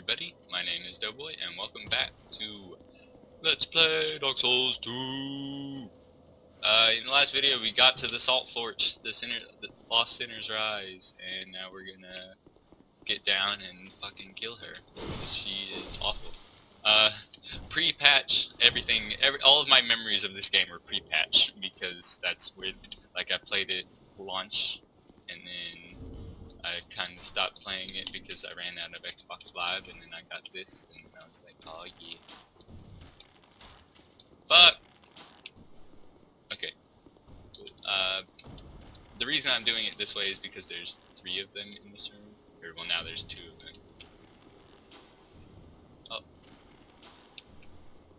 everybody, my name is Doughboy, and welcome back to Let's Play Dark Souls 2! In the last video we got to the Salt Forge, the Lost Sinner's Rise, and now we're gonna get down and fucking kill her, because she is awful. Pre-patch, all of my memories of this game are pre-patch, because that's where, like, I played it launch, and then I kind of stopped playing it because I ran out of Xbox Live, and then I got this, and I was like, oh yeah. Fuck! Okay. The reason I'm doing it this way is because there's 3 of them in this room. Or, well, now there's 2 of them. Oh.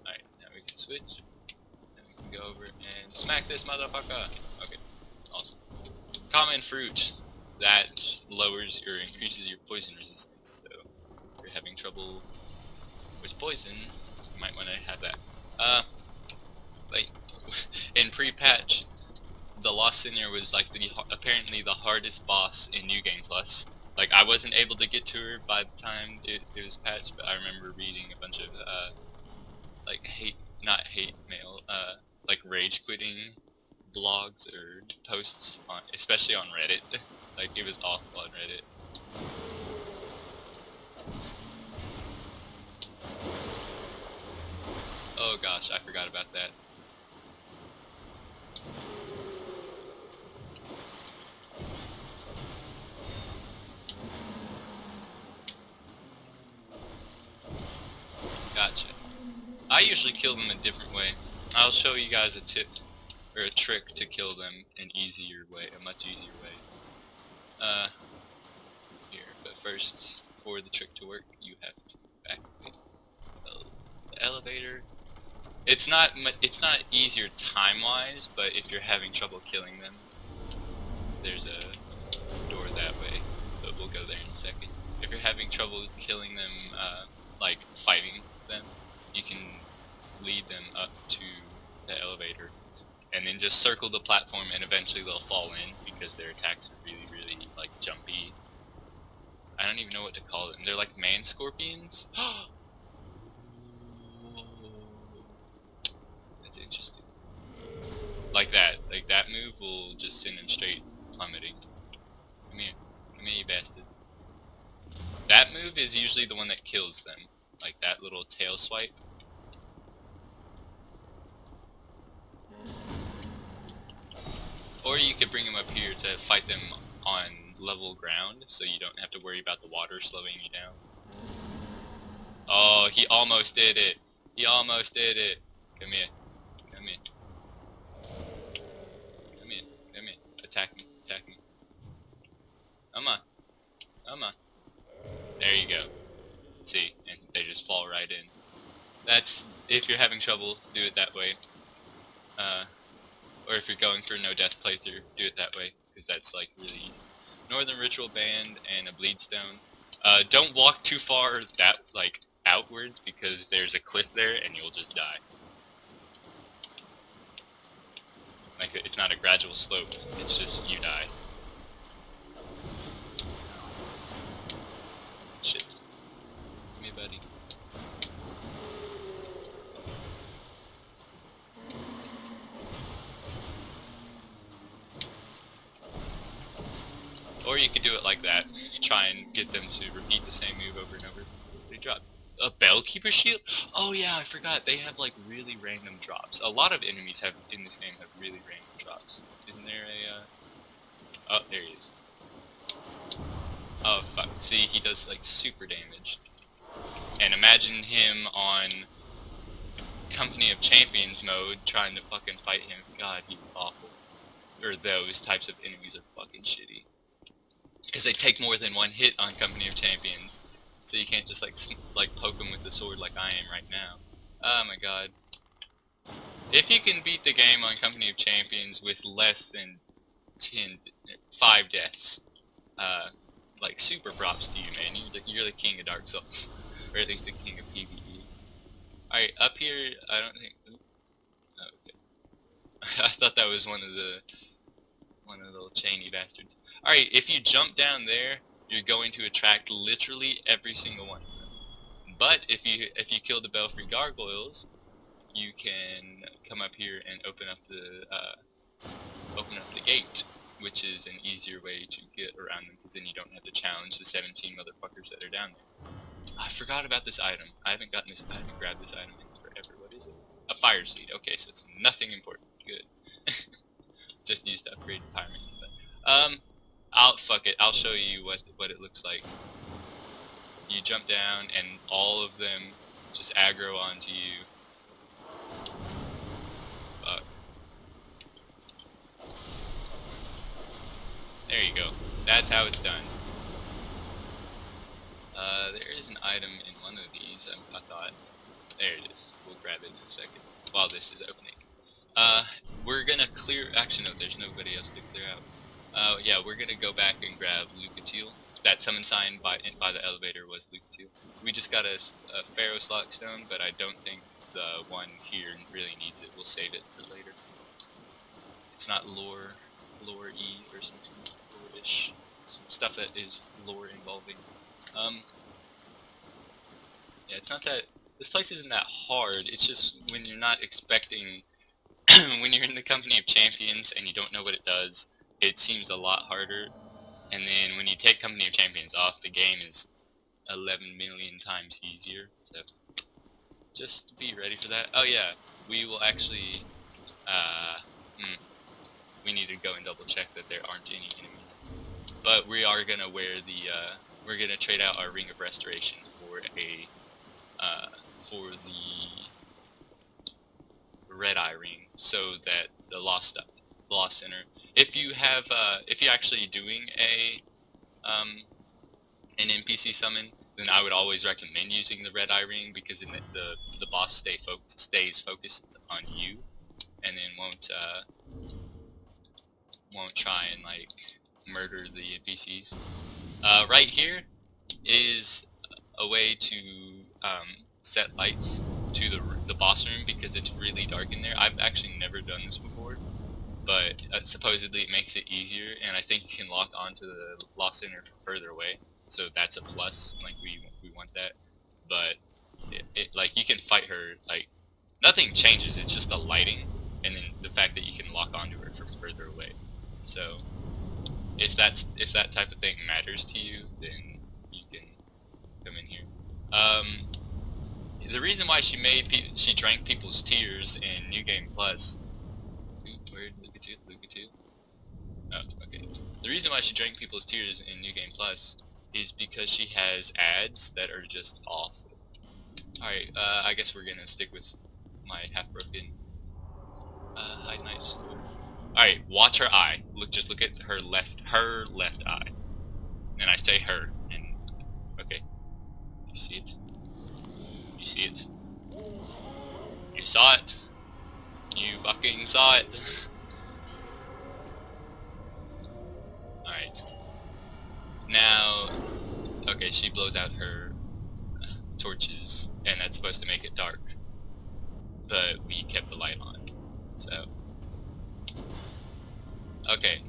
Alright, now we can switch. And we can go over and smack this motherfucker! Okay, awesome. Common fruit. That lowers or increases your poison resistance, so if you're having trouble with poison, you might want to have that. Like, in pre-patch, the Lost Sinner was like apparently the hardest boss in New Game Plus. Like, I wasn't able to get to her by the time it was patched, but I remember reading a bunch of, like, not hate mail, like rage quitting blogs or posts, especially on Reddit. Like, it was awful on Reddit. Oh gosh, I forgot about that. Gotcha. I usually kill them a different way. I'll show you guys a tip, or a trick to kill them an easier way, a much easier way. Here, but first, for the trick to work, you have to activate the elevator. It's not easier time-wise, but if you're having trouble killing them, there's a door that way, but we'll go there in a second. If you're having trouble killing them, like fighting them, you can lead them up to the elevator, and then just circle the platform, and eventually they'll fall in, because their attacks are really, like, jumpy. I don't even know what to call them. They're like man scorpions? That's interesting. Like that move will just send them straight plummeting. Come here, you bastard. That move is usually the one that kills them. Like that little tail swipe. Or you could bring them up here to fight them on level ground, so you don't have to worry about the water slowing you down. Oh, he almost did it. He almost did it. Come here. Come here. Come here. Come here. Attack me. Attack me. Come on. Come on. There you go. See, and they just fall right in. That's, if you're having trouble, do it that way. Or if you're going for a no-death playthrough, do it that way, because that's like really easy. Northern Ritual Band and a Bleedstone. Don't walk too far like outwards, because there's a cliff there and you'll just die. Like, it's not a gradual slope, it's just you die. Shit. Come here, buddy. Or you could do it like that. Try and get them to repeat the same move over and over. They drop a Bellkeeper shield? Oh yeah, I forgot. They have like really random drops. A lot of enemies in this game have really random drops. Isn't there a oh, there he is. Oh fuck. See, he does like super damage. And imagine him on Company of Champions mode trying to fucking fight him. God, he's awful. Or those types of enemies are fucking shitty. Because they take more than one hit on Company of Champions, so you can't just like poke them with the sword like I am right now. Oh my god. If you can beat the game on Company of Champions with less than 5 deaths, like super props to you, man. You're the king of Dark Souls, or at least the king of PvE. Alright, up here, I don't think. Oh, okay. I thought that was one of the little chainy bastards. Alright, if you jump down there, you're going to attract literally every single one of them. But if you kill the Belfry Gargoyles, you can come up here and open up the gate, which is an easier way to get around them, because then you don't have to challenge the 17 motherfuckers that are down there. I forgot about this item. I haven't grabbed this item in forever. What is it? A fire seed. Okay, so it's nothing important. Good. Just used to upgrade Pyramid. Fuck it. I'll show you what it looks like. You jump down, and all of them just aggro onto you. Fuck. There you go. That's how it's done. There is an item in one of these, I thought. There it is. We'll grab it in a second while this is opening. We're gonna clear... Actually, no, there's nobody else to clear out. Yeah, we're gonna go back and grab Lucatiel. That summon sign by the elevator was Lucatiel. We just got a Pharaoh's Lock Stone, but I don't think the one here really needs it. We'll save it for later. It's not lore-y or something, lore-ish. Some stuff that is lore involving. Yeah, it's not that... This place isn't that hard, it's just when you're not expecting... when you're in the Company of Champions and you don't know what it does, it seems a lot harder. And then when you take Company of Champions off, the game is 11 million times easier. So, just be ready for that. Oh yeah, we will actually... we need to go and double check that there aren't any enemies. But we are gonna wear the... we're gonna trade out our Ring of Restoration for a... for the Red Eye Ring, so that the Lost Center. If you have, if you're actually doing an NPC summon, then I would always recommend using the Red Eye Ring, because then the boss stays focused on you, and then won't try and like murder the NPCs. Right here is a way to set lights to the boss room, because it's really dark in there. I've actually never done this before, but supposedly it makes it easier, and I think you can lock onto the Lost Center from further away, so that's a plus. Like we want that, but it like you can fight her, like nothing changes. It's just the lighting, and then the fact that you can lock onto her from further away. So if that type of thing matters to you, then you can come in here. The reason why she drank people's tears in New Game Plus. Where'd Lucatiel? Oh, okay. The reason why she drank people's tears in New Game Plus is because she has ads that are just awesome. Alright, I guess we're gonna stick with my half-broken High Knight sword. Alright, watch her eye. Just look at her left eye. And I say her, and okay. You see it? You see it? You saw it? You fucking saw it! Alright. Now... Okay, she blows out her torches, and that's supposed to make it dark. But we kept the light on, so... Okay.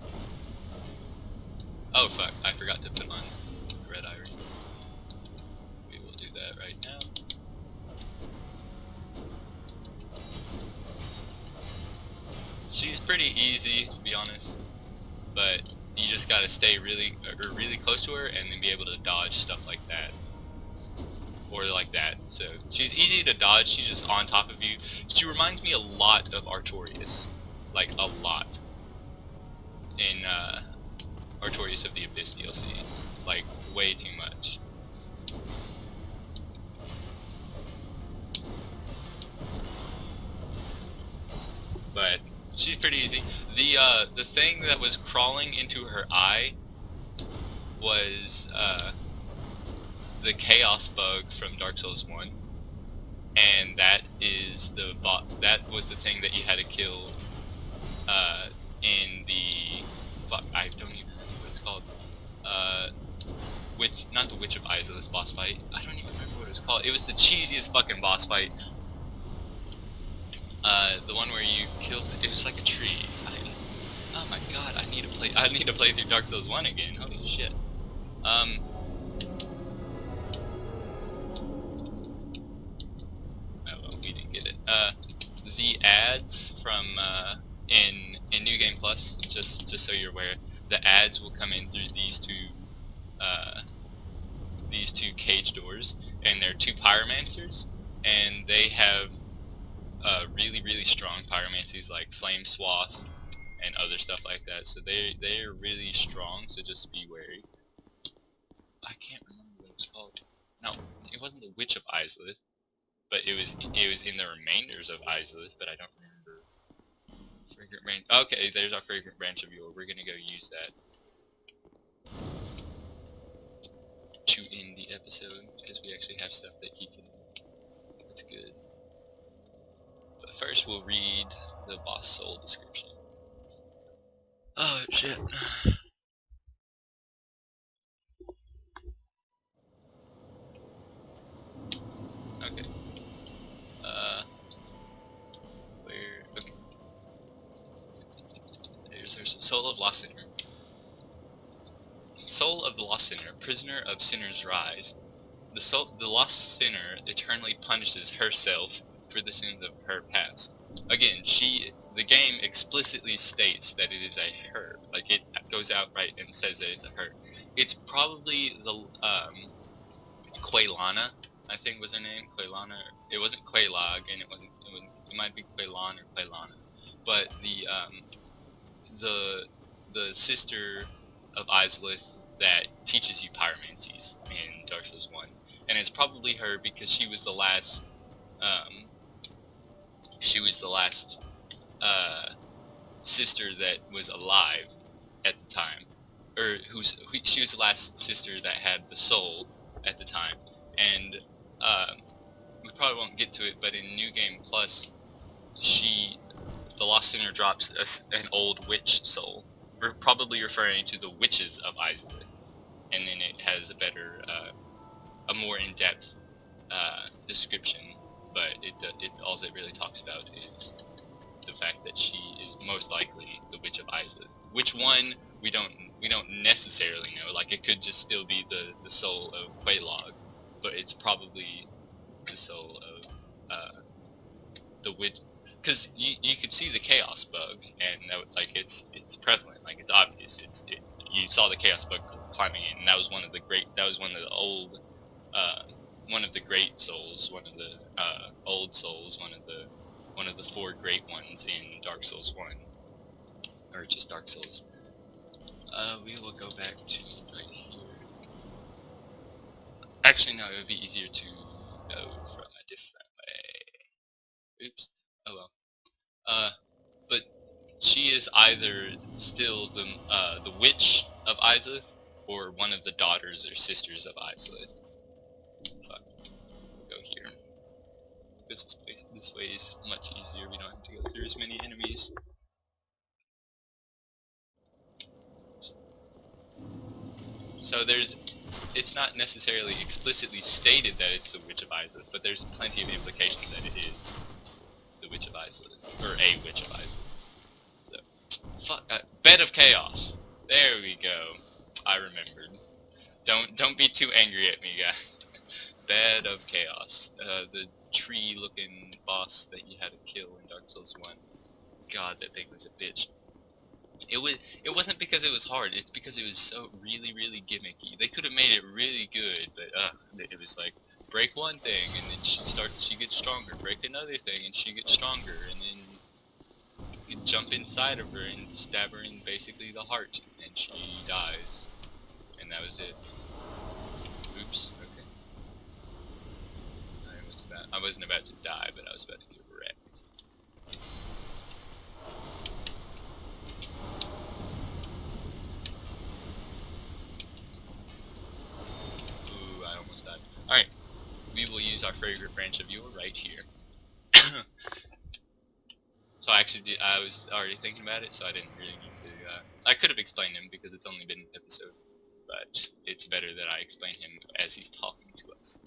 Oh fuck, I forgot to put on the Red Eye Ring. We will do that right now. She's pretty easy, to be honest, but you just gotta stay really close to her and then be able to dodge stuff like that. Or like that. So, she's easy to dodge, she's just on top of you. She reminds me a lot of Artorias. Like, a lot. In, Artorias of the Abyss DLC. Like, way too much. But she's pretty easy. The thing that was crawling into her eye was the Chaos Bug from Dark Souls 1, and that was the thing that you had to kill in the I don't even remember what it's called. Not the Witch of Izalith boss fight. I don't even remember what it was called. It was the cheesiest fucking boss fight. The one where you killed... It was like a tree. Oh my god, I need to play through Dark Souls 1 again. Holy shit. Uh, the ads from in New Game Plus, just so you're aware, the ads will come in through these two cage doors, and they're two pyromancers, and they have really strong pyromancies like Flame Swath and other stuff like that. So they're really strong. So just be wary. I can't remember what it was called. No, it wasn't the Witch of Izalith, but it was in the remainders of Izalith, but I don't remember. Fragrant branch. Okay, there's our fragrant branch of yore. We're gonna go use that to end the episode because we actually have stuff that he can. That's good. But first, we'll read the boss soul description. Oh shit. Okay. Where? Okay. There's Soul of Lost Sinner. Soul of the Lost Sinner, prisoner of Sinner's Rise. The lost sinner eternally punishes herself for the sins of her past. Again, the game explicitly states that it is a her. Like, it goes out right and says that it's a her. It's probably the, Quaylana, I think was her name. Quaylana. It wasn't Quaylag, and it might be Quaylan or Quaylana. But the sister of Izalith that teaches you pyromancies in Dark Souls 1. And it's probably her because she was the last, um, sister that was alive at the time. Or she was the last sister that had the soul at the time. And, we probably won't get to it, but in New Game Plus, the Lost Sinner drops an old witch soul. We're probably referring to the witches of Izalith. And then it has a better, a more in-depth description, but all it really talks about is the fact that she is most likely the Witch of Izalith. Which one we don't necessarily know. Like, it could just still be the soul of Quelaag, but it's probably the soul of the witch. Because you could see the chaos bug, and like it's prevalent, like it's obvious. You saw the chaos bug climbing in, and that was one of the old, one of the great souls, one of the old souls, one of the four great ones in Dark Souls 1, or just Dark Souls. We will go back to right here. Actually, no, it would be easier to go from a different way. Oops. Oh well. But she is either still the witch of Izalith, or one of the daughters or sisters of Izalith. But we'll go here. Because this way is much easier. We don't have to go through as many enemies. So it's not necessarily explicitly stated that it's the Witch of Izalith, but there's plenty of implications that it is the Witch of Izalith, or a Witch of Izalith. So, Bed of Chaos. There we go. I remembered. Don't be too angry at me, guys. Bed of Chaos. The tree-looking boss that you had to kill in Dark Souls 1. God, that thing was a bitch. It wasn't because it was hard, it's because it was so really gimmicky. They could have made it really good, but it was like, break one thing and then she gets stronger, break another thing and she gets stronger, and then you jump inside of her and stab her in basically the heart, and she dies. And that was it. Oops, okay. I wasn't about to die, but I was about to get wrecked. Ooh, I almost died. Alright, we will use our fragrant branch of yore right here. So I was already thinking about it, so I didn't really need to, I could have explained him because it's only been an episode, but it's better that I explain him as he's talking to us.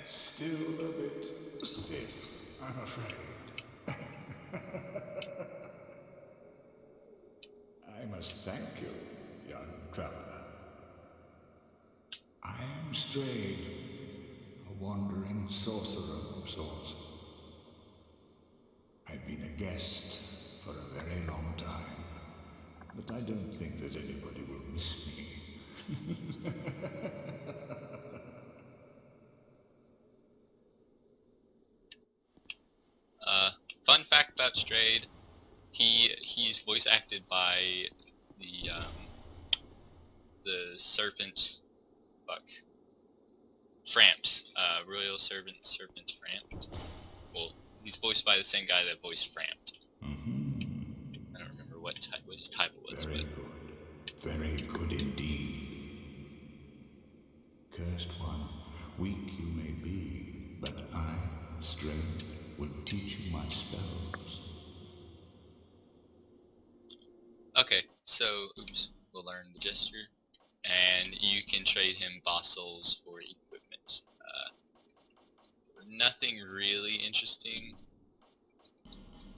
Still a bit stiff, I'm afraid. I must thank you, young traveler. I am strayed A wandering sorcerer of sorts. I've been a guest for a very long time, but I don't think that anybody will miss me. Fun fact about Strayed, he's voice acted by the serpent, fuck, Frampt, Royal Serpent Frampt. Well, he's voiced by the same guy that voiced Frampt. I don't remember what his title was. Very good. Very good indeed. Cursed one, weak you may be, but I, Strayed, will teach you my spells. Okay, so, oops, we'll learn the gesture. And you can trade him boss souls for equipment. Nothing really interesting,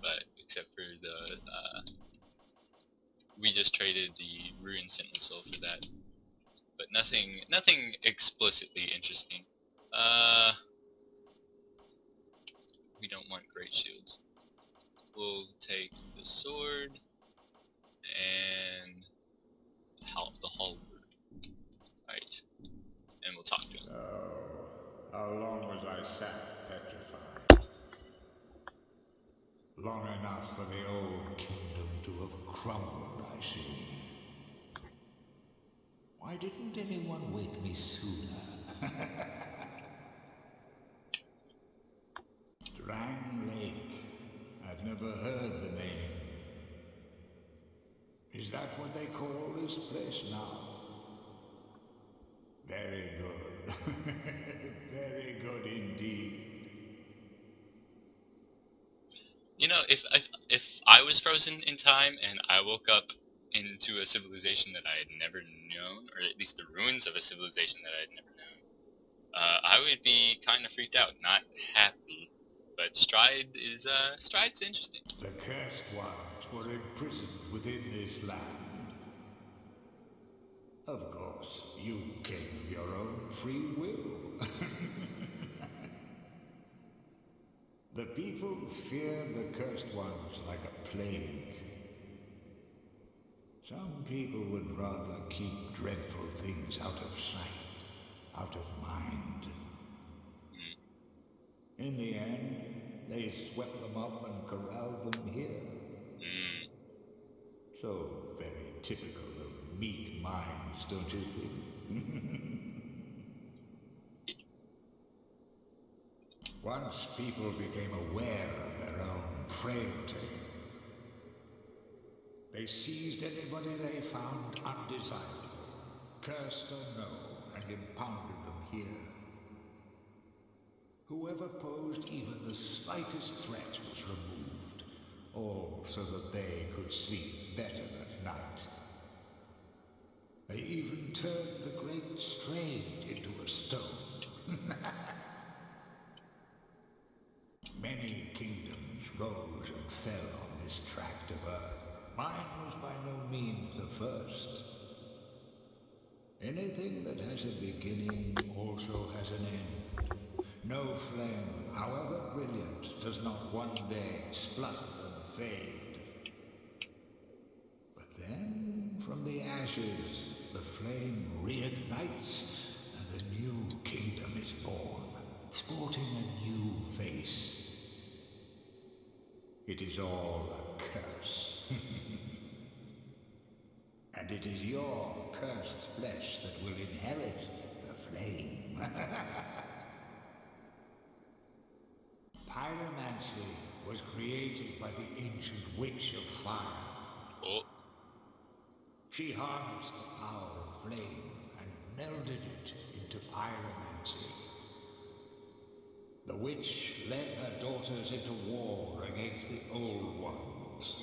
but except for the, we just traded the Ruined Sentinel soul for that. But nothing explicitly interesting. We don't want great shields. We'll take the sword and the halberd. Right. And we'll talk to him. So, how long was I sat petrified? Long enough for the old kingdom to have crumbled, I see. Why didn't anyone wake me sooner? Drang Lake. I've never heard the name. Is that what they call this place now? Very good. Very good indeed. You know, if I was frozen in time and I woke up into a civilization that I had never known, or at least the ruins of a civilization that I had never known, I would be kind of freaked out, not happy. But Stride's interesting. The cursed ones were imprisoned within this land. Of course, you came of your own free will. The people feared the cursed ones like a plague. Some people would rather keep dreadful things out of sight, out of mind. In the end, they swept them up and corralled them here. So very typical of meek minds, don't you think? Once people became aware of their own frailty, they seized anybody they found undesirable, cursed or no, and impounded them here. Whoever posed even the slightest threat was removed, all so that they could sleep better at night. They even turned the great Strayed into a stone. Many kingdoms rose and fell on this tract of earth. Mine was by no means the first. Anything that has a beginning also has an end. No flame, however brilliant, does not one day splutter and fade. But then, from the ashes, the flame reignites, and a new kingdom is born, sporting a new face. It is all a curse. And it is your cursed flesh that will inherit the flame. Pyromancy was created by the ancient witch of fire. Cool. She harnessed the power of flame and melded it into pyromancy. The witch led her daughters into war against the old ones.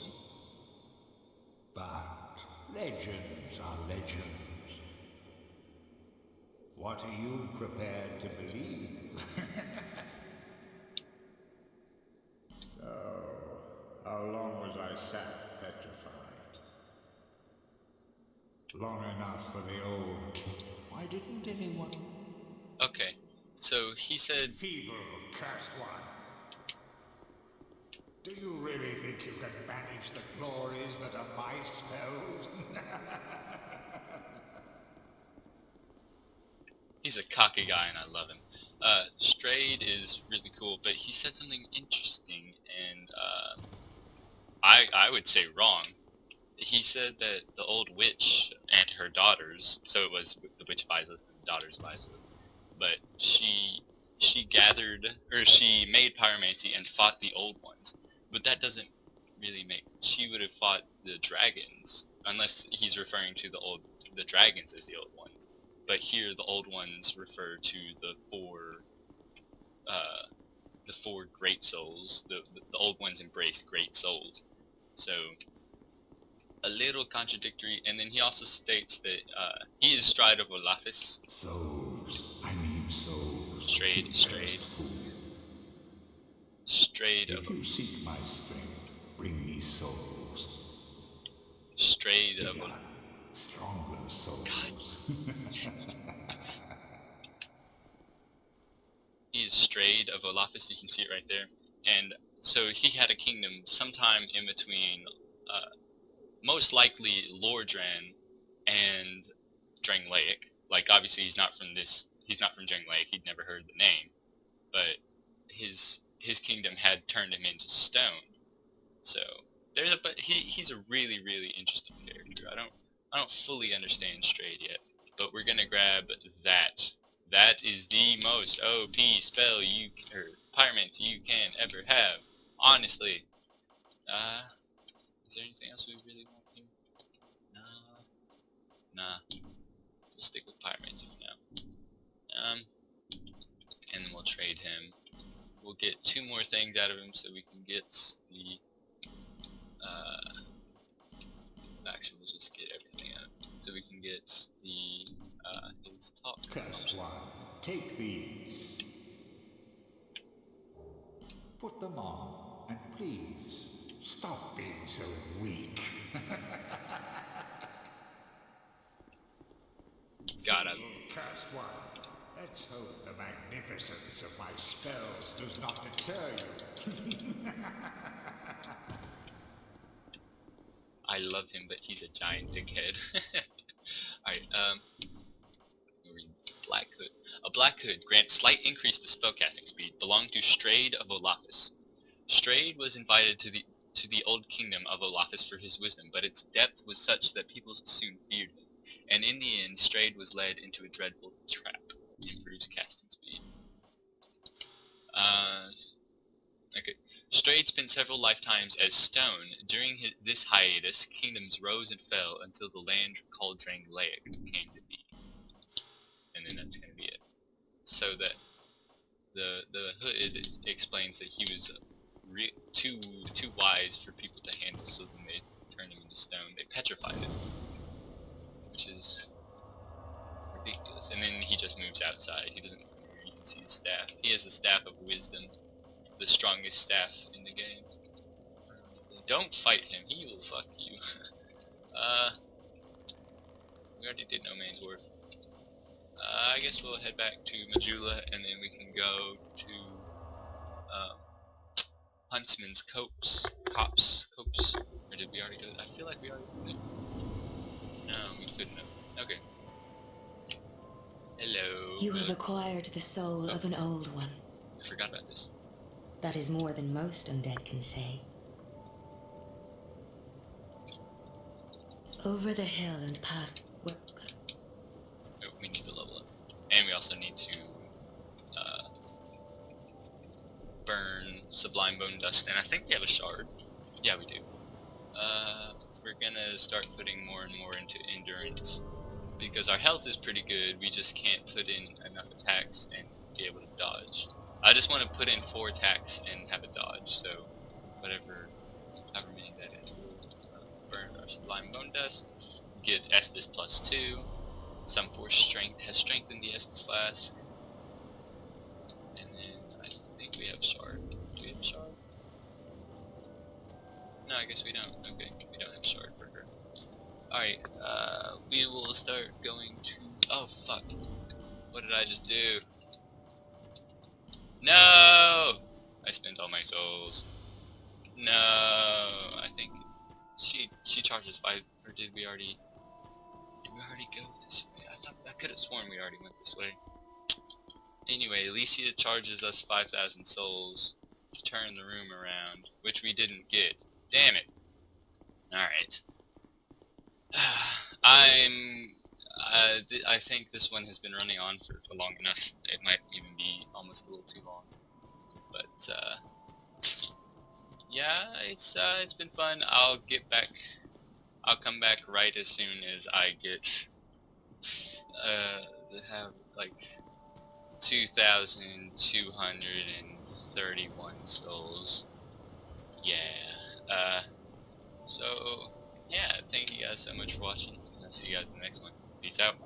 But legends are legends. What are you prepared to believe? So, how long was I sat petrified? Long enough for the old king. Why didn't anyone? Okay, So he said, Feeble, cursed one. Do you really think you can manage the glories that are my spells? he's a cocky guy and I love him. Strayed is really cool, but he said something interesting and I would say wrong. He said that the old witch and her daughters, so it was the witch of Islith and the daughters of Islith, but she gathered, or she made pyromancy and fought the old ones. But that doesn't really make, she would have fought the dragons, unless he's referring to the dragons as the old ones. But here the old ones refer to uh, the four great souls. The old ones embrace great souls. So a little contradictory, and then he also states that he is Stride of Olafis. Souls. I need souls. Strayed, You strayed, cursed fool. strayed of, If you seek my strength, bring me souls. strayed of. Bigger, stronger souls. He is Strayed of Olafis. You can see it right there, and so he had a kingdom sometime in between, most likely Lordran and Drangleic. Like obviously he's not from this. He's not from Drangleic. He'd never heard the name, but his kingdom had turned him into stone. So but he's a really interesting character. I don't fully understand Strayed yet, but we're gonna grab that. That is the most OP spell or pyromancy you can ever have. Honestly. Is there anything else we really want here? Nah. We'll stick with pyromancy for now. And then we'll trade him. We'll get 2 more things out of him so we can get the actually we'll just get everything out so we can get the his top Cursed one, take these. Put them on, and please, stop being so weak. got him. Cursed one, let's hope the magnificence of my spells does not deter you. I love him, but he's a giant dickhead. Alright, Black Hood. A Black Hood grants slight increase to spellcasting speed, belonged to Strayed of Olafis. Strayed was invited to the old kingdom of Olafis for his wisdom, but its depth was such that people soon feared him, and in the end, Strayed was led into a dreadful trap. Improves casting speed. Okay. Strayed spent several lifetimes as stone. During this hiatus, kingdoms rose and fell until the land called Drangleic came to be. And then that's going to be it. So that the Hood explains that he was too wise for people to handle, so then they turned him into stone. They petrified him, which is ridiculous. And then he just moves outside. He doesn't. You can see his staff. He has the staff of wisdom, the strongest staff in the game. Don't fight him. He will fuck you. We already did No Man's Wharf. I guess we'll head back to Majula, and then we can go to Huntsman's Copse. Or did we already go? I feel like we already did. No, we couldn't have. Okay. Hello. You have acquired the soul of an old one. I forgot about this. That is more than most undead can say. Over the hill and past... Oh, we need to level up. And we also need to burn Sublime Bone Dust, and I think we have a shard. Yeah, we do. We're gonna start putting more and more into endurance, because our health is pretty good, we just can't put in enough attacks and be able to dodge. I just want to put in 4 attacks and have a dodge, so however many that is. We'll burn our Sublime Bone Dust, get Estus +2, some Force Strength has strengthened the Estus Flask, and then I think we have Shard. Do we have Shard? No, I guess we don't. Okay, we don't have Shard for her. Alright, we will start going to... Oh, fuck. What did I just do? No! I spent all my souls. No! I think she charges 5, or did we already go this way? I could have sworn we already went this way. Anyway, Alicia charges us 5,000 souls to turn the room around, which we didn't get. Damn it. Alright. I think this one has been running on for long enough. It might even be almost a little too long. But, yeah, it's been fun. I'll come back right as soon as I get, have, like, 2,231 souls. Yeah, so, yeah, thank you guys so much for watching, and I'll see you guys in the next one. Peace out.